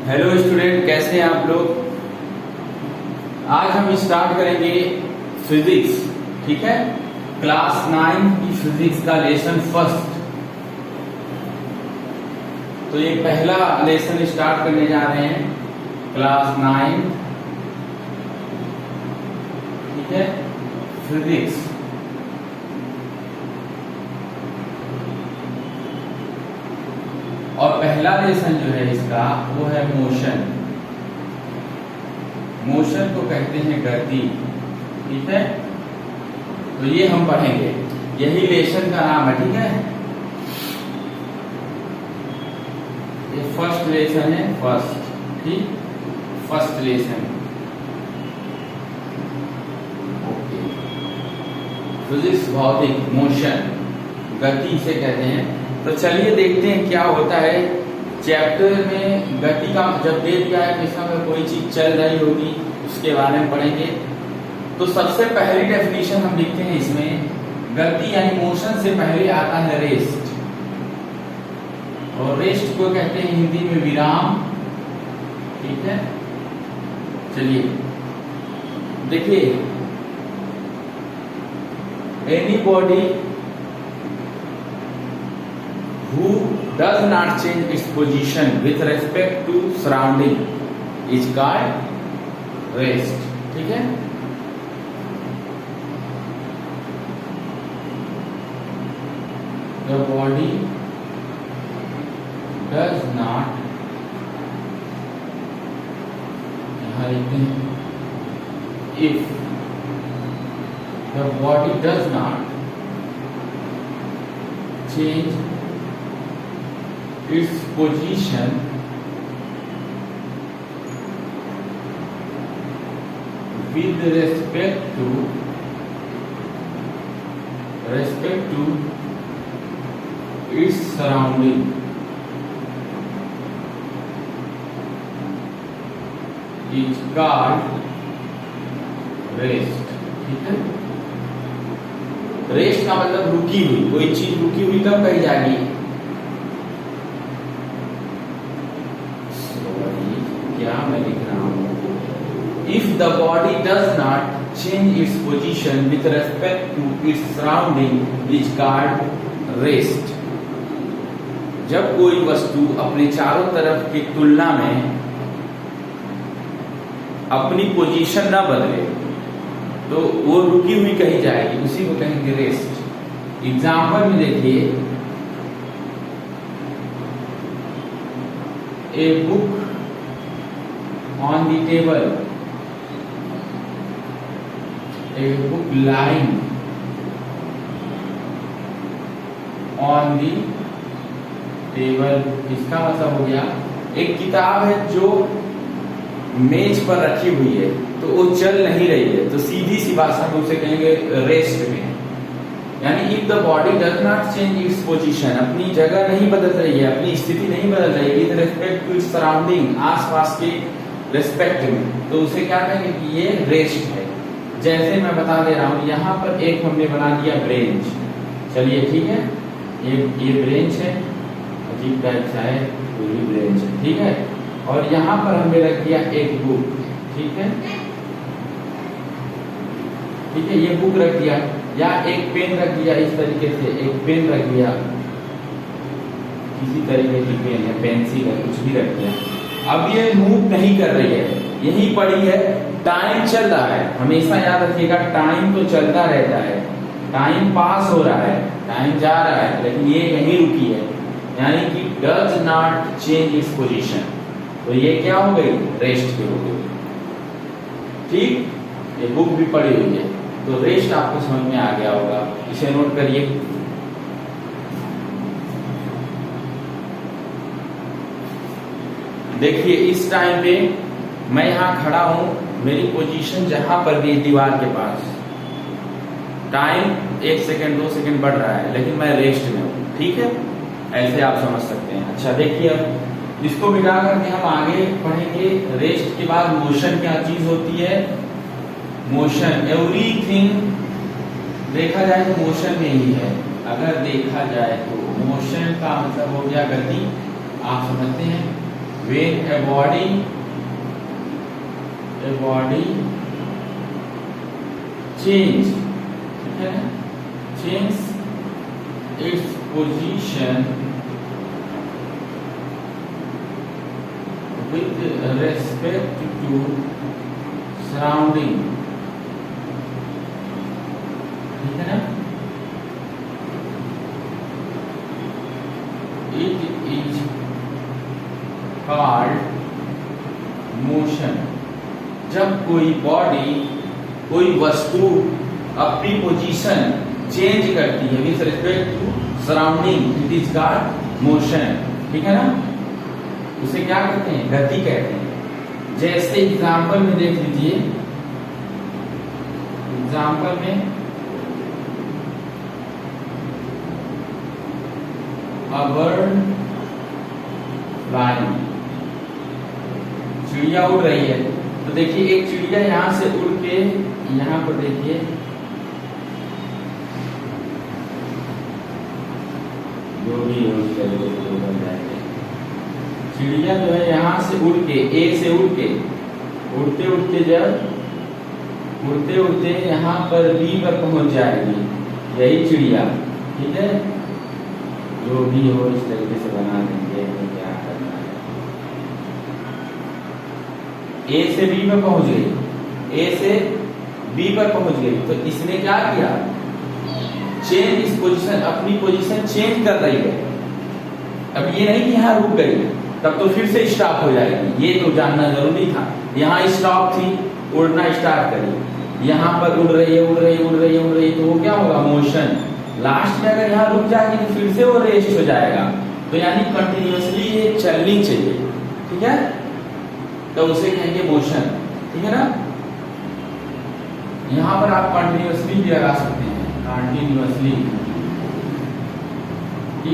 Hello student, कैसे हैं आप लोग। आज हम स्टार्ट करेंगे फिजिक्स। ठीक है, क्लास 9 की फिजिक्स का लेसन फर्स्ट। तो ये पहला लेसन स्टार्ट करने जा रहे हैं, क्लास 9। ठीक है, फिजिक्स। और पहला लेसन जो है इसका वो है मोशन। मोशन को कहते हैं गति। ठीक है, तो ये हम पढ़ेंगे, यही लेसन का नाम है। ठीक है, ये फर्स्ट लेसन है, फर्स्ट। ठीक, फर्स्ट लेसन। ओके, फिजिक्स, भौतिक, मोशन, गति से कहते हैं। तो चलिए देखते हैं क्या होता है चैप्टर में। गति का जब दे दिया है कि इसमें कोई चीज चल रही होगी, उसके बारे में पढ़ेंगे। तो सबसे पहली डेफिनेशन हम लिखते हैं इसमें, गति यानी मोशन से पहले आता है रेस्ट। और रेस्ट को कहते हैं हिंदी में विराम। ठीक है, चलिए देखिए, any body who does not change its position with respect to surrounding is called rest. ठीक है, the body does not, यहाँ लिखते हैं, if the body does not change its position with respect to its surrounding is called rest. ठीक है, rest का मतलब रुकी हुई, कोई चीज रुकी हुई तब कही जाएगी। मैं लिख रहा हूं, if the body does not change its position with respect to its surrounding is called rest. जब कोई वस्तु अपने चारों तरफ की तुलना में अपनी पोजीशन ना बदले तो वो रुकी हुई कही जाएगी, उसी को कहेंगे रेस्ट। एग्जाम्पल में देखिए, a book on the table, a book lying on the table। इसका मतलब हो गया एक किताब है जो मेज पर रखी हुई है, तो वो चल नहीं रही है, तो सीधी सी भाषा में उसे कहेंगे रेस्ट में। यानी if the body does not change its position, अपनी जगह नहीं बदल रही है, अपनी स्थिति नहीं बदल रही है, with respect to its surrounding, आसपास के रेस्पेक्ट में, तो उसे क्या कहेंगे कि ये रेस्ट है। जैसे मैं बता दे रहा हूं, यहाँ पर एक हमने बना दिया ब्रेंच। चलिए ठीक है, ये ब्रेंच है, अजीब टाइप सा है, पूरी ब्रेंच है। ठीक है, और यहाँ पर हमने रख दिया एक बुक। ठीक है, ठीक है, ये बुक रख दिया, या एक पेन रख दिया, इस तरीके से एक पेन रख दिया, किसी तरीके की पेन है, पेंसिल है, कुछ भी रख दिया। अब ये मूव नहीं कर रही है, यही पड़ी है, टाइम चल रहा है। हमेशा याद रखिएगा, टाइम तो चलता रहता है, टाइम पास हो रहा है, टाइम जा रहा है, लेकिन ये यहीं रुकी है, यानी कि does not change its position. तो ये क्या हो गई, रेस्ट की हो गई। ठीक, ये बुक भी पड़ी हुई है, तो रेस्ट आपको समझ में आ गया होगा, इसे नोट करिए। देखिए, इस टाइम पे मैं यहाँ खड़ा हूं, मेरी पोजीशन जहां पर भी दीवार के पास, टाइम 1 सेकंड 2 सेकंड बढ़ रहा है, लेकिन मैं रेस्ट में हूँ। ठीक है, ऐसे आप समझ सकते हैं। अच्छा देखिए, अब इसको मिटा करके हम आगे पढ़ेंगे। रेस्ट के बाद मोशन क्या चीज होती है, मोशन, एवरीथिंग देखा जाए तो मोशन में ही है। अगर देखा जाए तो मोशन का मतलब हो गया गति, आप समझते हैं। when a body change, ठीक है ना, change its position with respect to surrounding, ठीक है ना, it is called motion। जब कोई बॉडी, कोई वस्तु अपनी पोजीशन चेंज करती है with respect to surrounding, it is called motion, ठीक है ना। उसे क्या कहते हैं? गति कहते हैं। जैसे एग्जाम्पल में देख लीजिए, एग्जाम्पल में a bird flying, चिड़िया उड़ रही है। तो देखिए एक चिड़िया यहां से उड़ के यहां पर देखिए, जो भी हो बन जाएगा। चिड़िया जो है यहां से उड़ के, ए से उड़ के, उड़ते उड़ते जब उड़ते उड़ते यहां पर बी पर पहुंच जाएगी, यही चिड़िया, ठीक है। जो भी हो इस तरीके से बना देंगे, क्या करना है। ए से बी पर पहुंच गई, ए से बी पर पहुंच गई, तो इसने क्या किया? चेंज इस पोजीशन, अपनी पोजीशन चेंज कर रही है। अब ये नहीं कि यहाँ रुक गई, तब तो फिर से स्टॉप हो जाएगी, ये तो जानना जरूरी था। यहाँ स्टॉप थी, उड़ना स्टार्ट करी, यहाँ पर उड़ रही है, उड़ रही उड़ रही उड़ रही, तो वो क्या होगा? मोशन। लास्ट में अगर यहाँ रुक जाएगी तो फिर से वो रेस्ट हो जाएगा। तो यानी कंटिन्यूअसली ये चलनी चाहिए, ठीक है, तो उसे कहेंगे मोशन, ठीक है ना। यहाँ पर आप कंटिन्यूअसली भी लगा सकते हैं, continuously,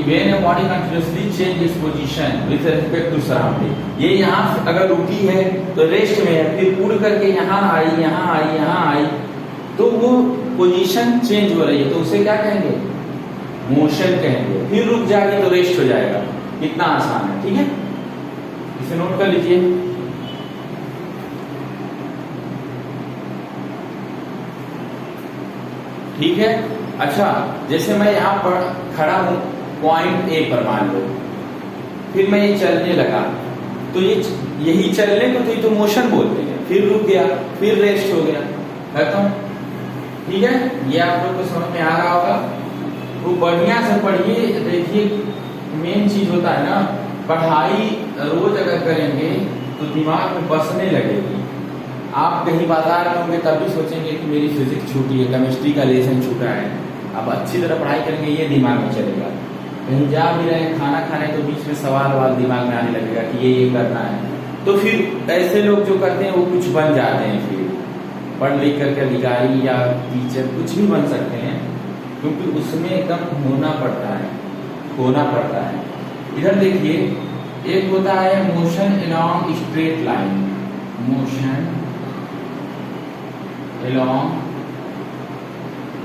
when a body continuously change its position with respect to surrounding। ये यहाँ अगर रुकी है तो रेस्ट में है, फिर उड़ करके यहाँ आई, यहाँ आई, यहाँ आई, तो वो पोजीशन चेंज हो रही है, तो उसे क्या कहेंगे? मोशन कहेंगे। फिर रुक जाएगी तो रेस्ट हो जाएगा। कितना आसान है, ठीक है, इसे नोट कर लीजिए। ठीक है। अच्छा, जैसे मैं यहाँ पर खड़ा हूं पॉइंट ए पर, मान लो, फिर मैं ये चलने लगा, तो ये यही चलने को तो ये तो मोशन बोलते हैं। फिर रुक गया, फिर रेस्ट हो गया, खत्म, ठीक है। ये आप लोग को समझ में आ रहा होगा। वो बढ़िया से पढ़िए। देखिए मेन चीज होता है ना, पढ़ाई रोज अगर करेंगे तो दिमाग में बसने लगेगी। आप कहीं बाजार में होंगे तब भी सोचेंगे कि मेरी फिजिक्स छूटी है, केमिस्ट्री का लेसन छूटा है। अब अच्छी तरह पढ़ाई करेंगे, ये दिमाग में चलेगा। कहीं जा भी रहे खाना खाने तो बीच में सवाल वाल दिमाग में आने लगेगा कि ये करना है, तो फिर ऐसे लोग जो करते हैं वो कुछ बन जाते हैं। फिर पढ़ लिख करके अधिकारी या टीचर कुछ भी बन सकते हैं, क्योंकि उसमें एकदम होना पड़ता है, होना पड़ता है। इधर देखिए, एक होता है motion along straight line, motion along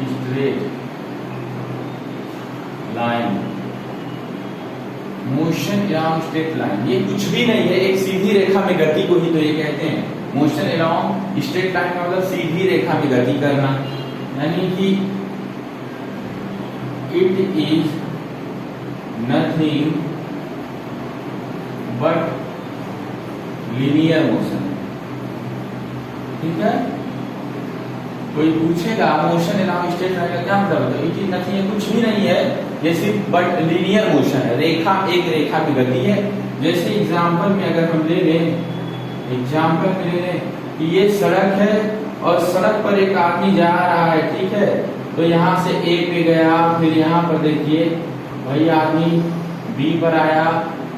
straight line, motion along straight line. ये कुछ भी नहीं है, एक सीधी रेखा में गति को ही तो ये कहते हैं मोशन अलोंग स्ट्रेट लाइन का मतलब सीधी रेखा में गति करना, यानी कि it is nothing but linear motion. ठीक है, कोई पूछेगा मोशन अलोंग स्ट्रेट लाइन का क्या मतलब है, इट इज नथिंग, कुछ भी नहीं है, ये सिर्फ बट लीनियर मोशन है, रेखा, एक रेखा की गति है। जैसे एग्जाम्पल में अगर हम ले लें, एग्जाम्पल में ले लें कि ये सड़क है और सड़क पर एक आदमी जा रहा है, ठीक है, तो यहाँ से ए पे गया, फिर यहाँ पर देखिए वही आदमी बी पर आया,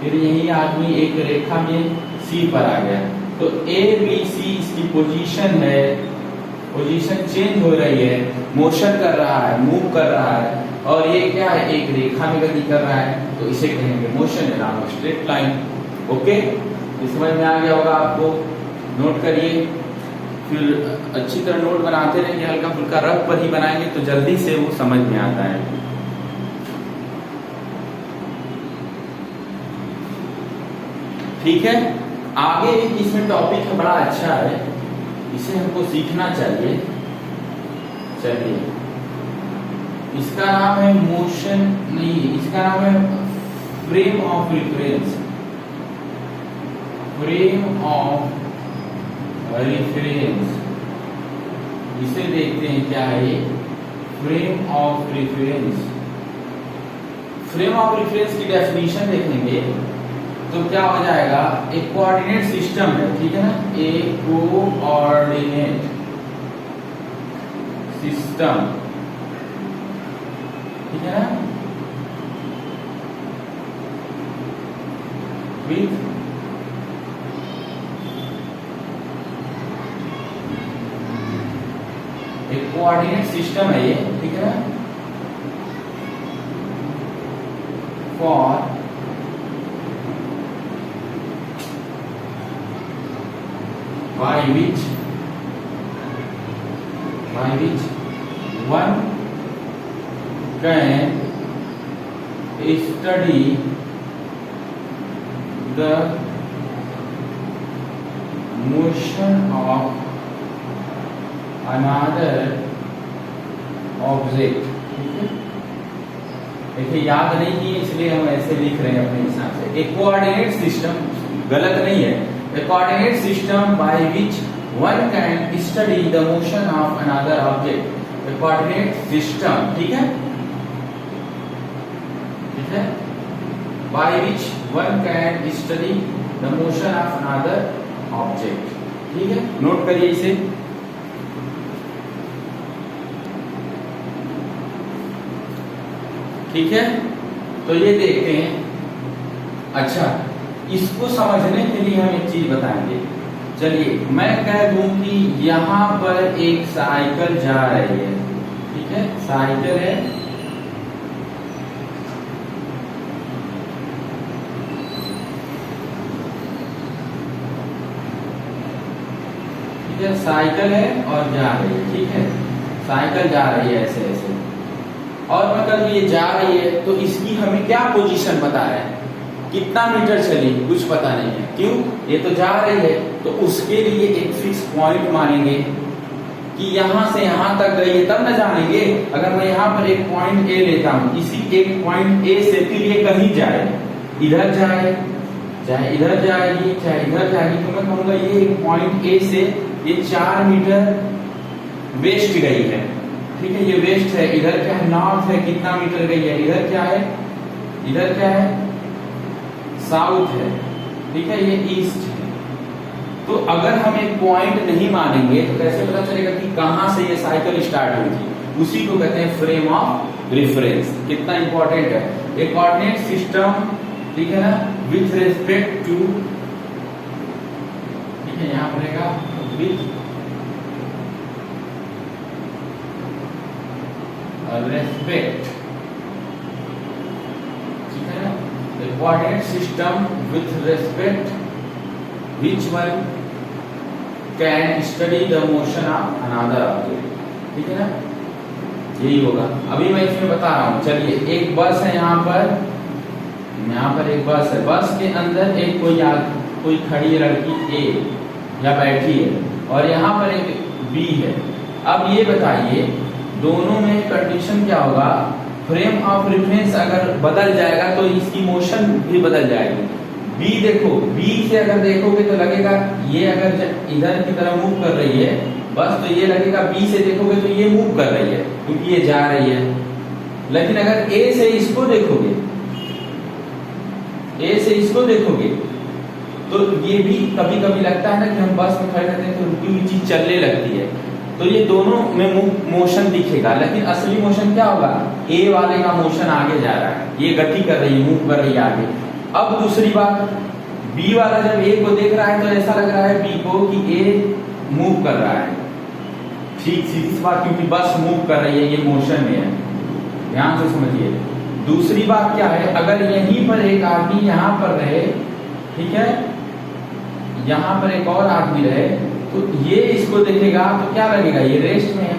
फिर यही आदमी एक रेखा में सी पर आ गया। तो ए बी सी इसकी पोजीशन है, पोजीशन चेंज हो रही है, मोशन कर रहा है, मूव कर रहा है, और ये क्या है, एक रेखा में गति कर रहा है, तो इसे कहेंगे motion along straight line. Okay, इस समझ में आ गया होगा आपको। नोट करिए, फिर अच्छी तरह नोट बनाते रहेंगे, हल्का फुल्का रफ पर ही बनाएंगे तो जल्दी से वो समझ में आता है। ठीक है। आगे एक इसमें टॉपिक है, बड़ा अच्छा है, इसे हमको सीखना चाहिए। चलिए, इसका नाम है मोशन नहीं, इसका नाम है frame of reference. Frame of reference, इसे देखते हैं क्या है ये। Frame of reference, frame of reference की डेफिनेशन देखेंगे तो क्या हो जाएगा, एक कोऑर्डिनेट सिस्टम है, ठीक है ना, एक कोऑर्डिनेट सिस्टम, ठीक है ना, विथ एक कोऑर्डिनेट सिस्टम है ये, ठीक है ना, for by which one can study the motion of another object। देखिए, याद नहीं किए इसलिए हम ऐसे लिख रहे हैं अपने हिसाब से। एक कोऑर्डिनेट सिस्टम, गलत नहीं है, a coordinate system by which one can study the motion of another object। a coordinate system, ठीक है, ठीक है, by which one can study the motion of another object, ठीक है, नोट करिए इसे। ठीक है, तो ये देखते हैं। अच्छा, इसको समझने के लिए हम एक चीज बताएंगे। चलिए, मैं कह दूं कि यहां पर एक साइकिल जा रही है, ठीक है, साइकिल है, ठीक है, साइकिल है और जा रही है, ठीक है, साइकिल जा रही है ऐसे ऐसे, और मतलब ये जा रही है तो इसकी हमें क्या पोजीशन पता है, कितना मीटर चली कुछ पता नहीं है, क्यों, ये तो जा रही है, तो उसके लिए एक फिक्स पॉइंट मानेंगे कि यहां से यहां तक गई है, तब न जानेंगे। अगर मैं यहां पर एक पॉइंट ए लेता हूं, इसी एक पॉइंट ए से फिर ये कहीं जाए, इधर जाए, चाहे इधर जाएगी चाहे इधर जाएगी, तो मैं कहूंगा ये एक पॉइंट ए से ये 4 मीटर वेस्ट गई है, ठीक है, ये वेस्ट है। इधर क्या है, नॉर्थ है, कितना मीटर गई है, इधर क्या है, इधर क्या है, साउथ है, ठीक है, ये ईस्ट है। तो अगर हम एक पॉइंट नहीं मानेंगे तो कैसे पता चलेगा कि कहां से ये साइकिल स्टार्ट हुई थी। उसी को कहते हैं फ्रेम ऑफ रेफरेंस। कितना इंपॉर्टेंट है, एक कोऑर्डिनेट सिस्टम, ठीक है ना, विथ रेस्पेक्ट टू, ठीक है, यहां पर रहेगा विथ रेस्पेक्ट, ठीक है ना, the coordinate system with respect which one can study the motion of another object, ठीक है ना, यही होगा। अभी मैं इसमें बता रहा हूँ। चलिए, एक बस है, यहाँ पर एक बस है, बस के अंदर एक कोई खड़ी है लड़की ए या बैठी है, और यहाँ पर एक बी है। अब ये बताइए दोनों में कंडीशन क्या होगा, फ्रेम ऑफ रेफरेंस अगर बदल जाएगा तो इसकी मोशन भी बदल जाएगी। बी देखो, बी से अगर देखोगे तो लगेगा ये अगर इधर की तरफ मूव कर रही है बस, तो ये लगेगा बी से देखोगे तो ये मूव कर रही है क्योंकि ये जा रही है। लेकिन अगर ए से इसको देखोगे, ए से इसको देखोगे तो ये भी कभी कभी लगता है ना कि हम बस में खड़े रहते हैं तो रुकी हुई चीज चलने लगती है, तो ये दोनों में मोशन दिखेगा, लेकिन असली मोशन क्या होगा, ए वाले का मोशन आगे जा रहा है, ये गति कर रही है, मूव कर रही है आगे। अब दूसरी बात, बी वाला जब ए को देख रहा है तो ऐसा लग रहा है बी को कि ए मूव कर रहा है, ठीक सीधी सी बात, क्योंकि बस मूव कर रही है, ये मोशन में है, ध्यान से समझिए। दूसरी बात क्या है, अगर यहीं पर एक आदमी यहाँ पर रहे, ठीक है, यहाँ पर एक और आदमी रहे, तो ये इसको देखेगा तो क्या लगेगा, ये रेस्ट में है।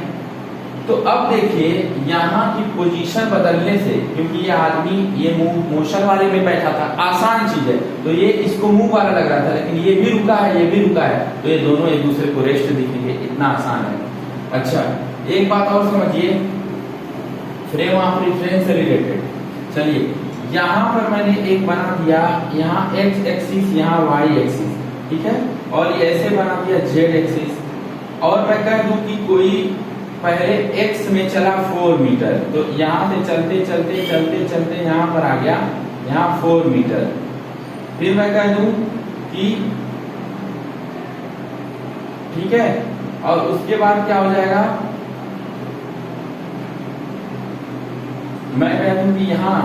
तो अब देखिए यहाँ की पोजीशन बदलने से, क्योंकि ये आदमी ये मोशन वाले में बैठा था, आसान चीज है, तो ये इसको मुंह वाला लग रहा था, लेकिन ये भी रुका है, ये भी रुका है, तो ये दोनों एक दूसरे को रेस्ट दिखेंगे। इतना आसान है। अच्छा, एक बात और समझिए फ्रेम ऑफ रेफरेंस से रिलेटेड। चलिए, यहाँ पर मैंने एक बना दिया, यहाँ एक्स एक्सिस, यहाँ वाई एक्सिस, ठीक है, और ये ऐसे बना दिया जेड एक्सिस, और मैं कह दूं कि कोई पहले x में चला 4 मीटर, तो यहाँ से चलते चलते चलते चलते यहाँ पर आ गया, यहाँ 4 मीटर। फिर मैं कह दूं कि ठीक है, और उसके बाद क्या हो जाएगा, मैं कह दूं कि यहाँ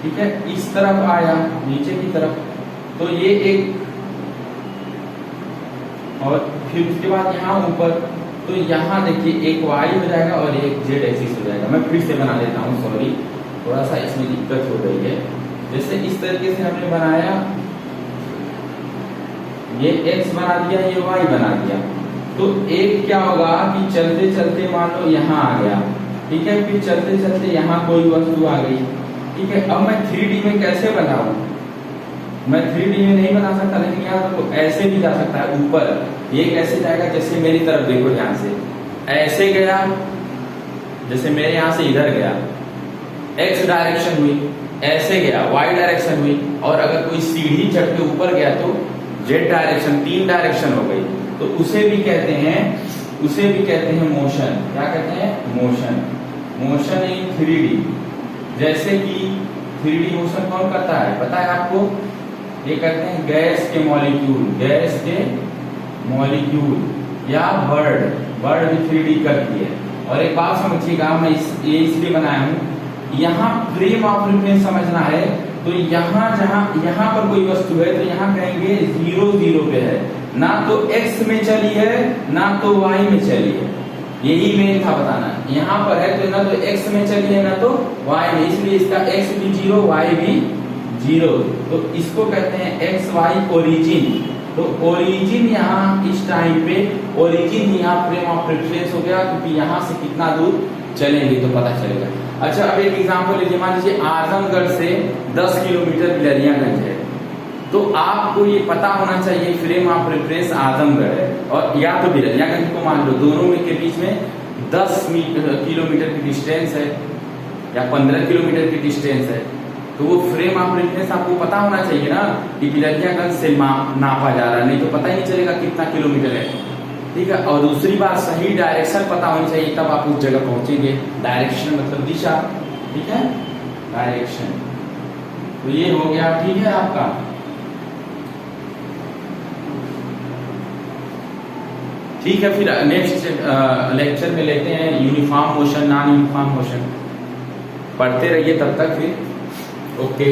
ठीक है, इस तरफ आया नीचे की तरफ, तो ये एक, और फिर उसके बाद यहाँ ऊपर, तो यहाँ देखिए एक वाई हो जाएगा और एक जेड एक्सिस हो जाएगा। मैं फिर से बना लेता हूँ, सॉरी थोड़ा सा इसमें दिक्कत हो रही है। जैसे इस तरीके से हमने बनाया, ये एक्स बना दिया, ये वाई बना दिया, तो एक क्या होगा कि चलते चलते मान लो यहाँ आ गया, ठीक है, फिर चलते चलते यहाँ कोई वस्तु आ गई, ठीक है। अब मैं 3D में कैसे बनाऊं, मैं 3D में नहीं बना सकता, लेकिन यहाँ तो ऐसे भी जा सकता है ऊपर। ये कैसे जाएगा, जैसे मेरी तरफ देखो, ध्यान से ऐसे गया, जैसे मेरे यहाँ से इधर गया, x डायरेक्शन हुई, ऐसे गया y डायरेक्शन हुई, और अगर कोई सीढ़ी चढ़ के ऊपर गया तो z डायरेक्शन, 3 डायरेक्शन हो गई, तो उसे भी कहते हैं मोशन। क्या कहते हैं, मोशन। Motion in 3D। जैसे कि 3D मोशन कौन करता है पता है आपको, ये कहते हैं गैस के मॉलिक्यूल या बर्ड भी 3D करती है। और एक बात समझिएगा, मैं ये इसलिए बनाया हूँ, यहाँ फ्रेम ऑफ रेफरेंस समझना है, तो यहाँ पर कोई वस्तु है तो यहाँ कहेंगे 0 0 पे है, ना तो x में चली है ना तो y में चली है, यही मेन था बताना। यहाँ पर है तो ना तो x में चली है ना तो y में, इसलिए इसका x भी 0 y भी 0, तो इसको कहते हैं एक्स वाई ओरिजिन। तो ओरिजिन यहाँ इस टाइम पे, ओरिजिन यहाँ फ्रेम ऑफ रेफरेंस हो गया, क्योंकि यहाँ से कितना दूर चलेंगे तो पता चलेगा। अच्छा, अब एक एग्जांपल लीजिए, मान लीजिए आजमगढ़ से 10 किलोमीटर बिलरियागंज है, तो आपको ये पता होना चाहिए फ्रेम ऑफ रेफरेंस आजमगढ़ है और या तो बिलरियागंज को मान लो, दोनों में के बीच में 10 किलोमीटर की डिस्टेंस है या 15 किलोमीटर की डिस्टेंस है, तो वो फ्रेम ऑफ रेफरेंस आपको पता होना चाहिए ना कि बिलरियागंज से नापा जा रहा है, नहीं तो पता ही नहीं चलेगा कितना किलोमीटर है, ठीक है। और दूसरी बात, सही डायरेक्शन पता होनी चाहिए, तब आप उस जगह पहुंचेंगे। डायरेक्शन मतलब दिशा, ठीक है, डायरेक्शन। तो ये हो गया, ठीक है आपका। ठीक है, फिर नेक्स्ट लेक्चर में लेते हैं uniform motion, non uniform motion. पढ़ते रहिए तब तक, फिर ओके।